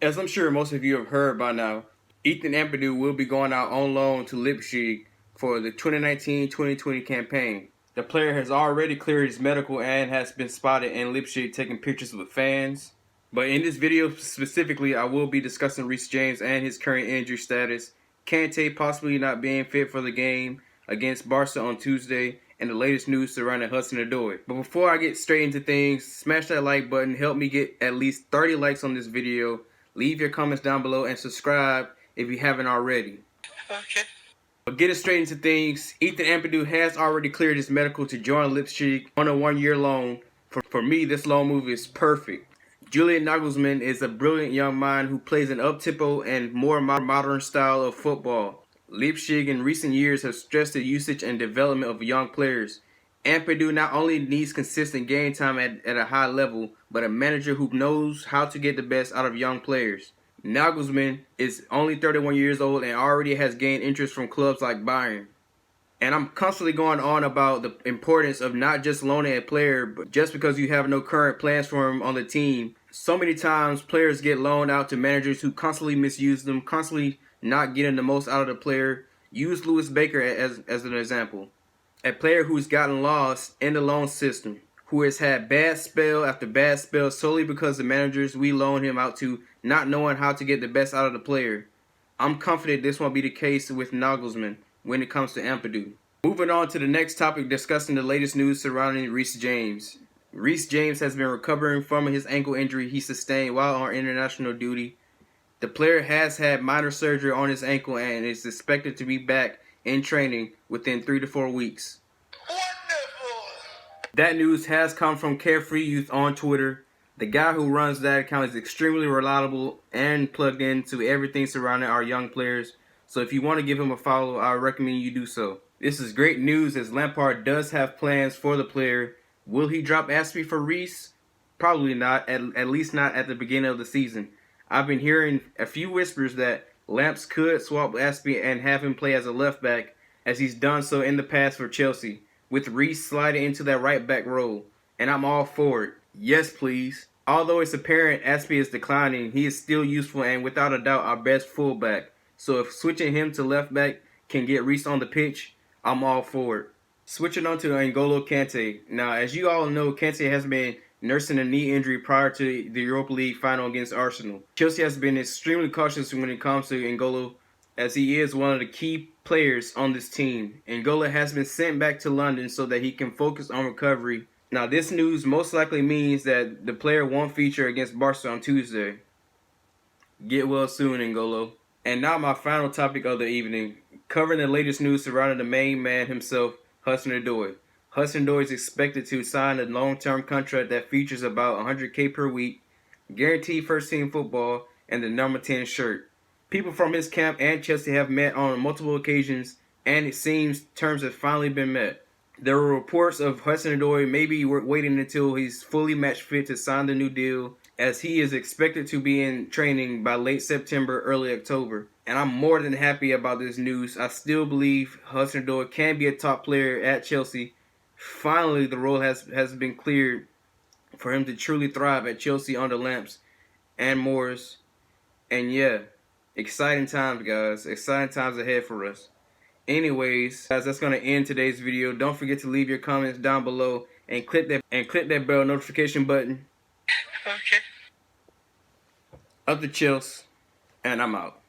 As I'm sure most of you have heard by now, Ethan Ampadu will be going out on loan to Leipzig for the 2019-2020 campaign. The player has already cleared his medical and has been spotted in Leipzig taking pictures with fans. But in this video specifically, I will be discussing Reece James and his current injury status, Kante possibly not being fit for the game against Barca on Tuesday, and the latest news surrounding Hudson Odoi. But before I get straight into things, smash that like button, help me get at least 30 likes on this video. Leave your comments down below and subscribe if you haven't already. Okay. But getting straight into things, Ethan Ampadu has already cleared his medical to join Leipzig on a 1-year loan. For me, this loan move is perfect. Julian Nagelsmann is a brilliant young mind who plays an up-tempo and more modern style of football. Leipzig in recent years has stressed the usage and development of young players. Ampadu not only needs consistent game time at a high level, but a manager who knows how to get the best out of young players. Nagelsmann is only 31 years old and already has gained interest from clubs like Bayern. And I'm constantly going on about the importance of not just loaning a player, but just because you have no current plans for him on the team. So many times players get loaned out to managers who constantly misuse them, constantly not getting the most out of the player. Use Lewis Baker as an example. A player who's gotten lost in the loan system, who has had bad spell after bad spell solely because the managers we loan him out to not knowing how to get the best out of the player. I'm confident this won't be the case with Nagelsmann when it comes to Ampadu. Moving on to the next topic, discussing the latest news surrounding Reece James. Reece James has been recovering from his ankle injury he sustained while on international duty. The player has had minor surgery on his ankle and is expected to be back in training within 3 to 4 weeks. Wonderful! That news has come from Carefree Youth on Twitter. The guy who runs that account is extremely reliable and plugged into everything surrounding our young players. So if you want to give him a follow, I recommend you do so. This is great news as Lampards does have plans for the player. Will he drop Aspie for Reece? Probably not, at least not at the beginning of the season. I've been hearing a few whispers that Lamps could swap Aspie and have him play as a left back, as he's done so in the past for Chelsea, with Reece sliding into that right back role. And I'm all for it. Yes, please. Although it's apparent Aspie is declining, he is still useful and without a doubt our best fullback. So if switching him to left back can get Reece on the pitch, I'm all for it. Switching on to NGOLO Kante. Now, as you all know, Kante has been nursing a knee injury prior to the Europa League final against Arsenal. Chelsea has been extremely cautious when it comes to NGOLO, as he is one of the key players on this team. NGOLO has been sent back to London so that he can focus on recovery. Now, this news most likely means that the player won't feature against Barca on Tuesday. Get well soon, NGOLO. And now my final topic of the evening, covering the latest news surrounding the main man himself, Hudson Odoi. Hudson Odoi is expected to sign a long-term contract that features about $100K per week, guaranteed first-team football, and the number 10 shirt. People from his camp and Chelsea have met on multiple occasions, and it seems terms have finally been met. There were reports of Hudson Odoi maybe waiting until he's fully match fit to sign the new deal, as he is expected to be in training by late September, early October. And I'm more than happy about this news. I still believe Hudson Odoi can be a top player at Chelsea. Finally, the role has been cleared for him to truly thrive at Chelsea under Lamps and Morris. And yeah, exciting times, guys. Exciting times ahead for us. Anyways, guys, that's going to end today's video. Don't forget to leave your comments down below and click that bell notification button. Okay. Up the Chills, and I'm out.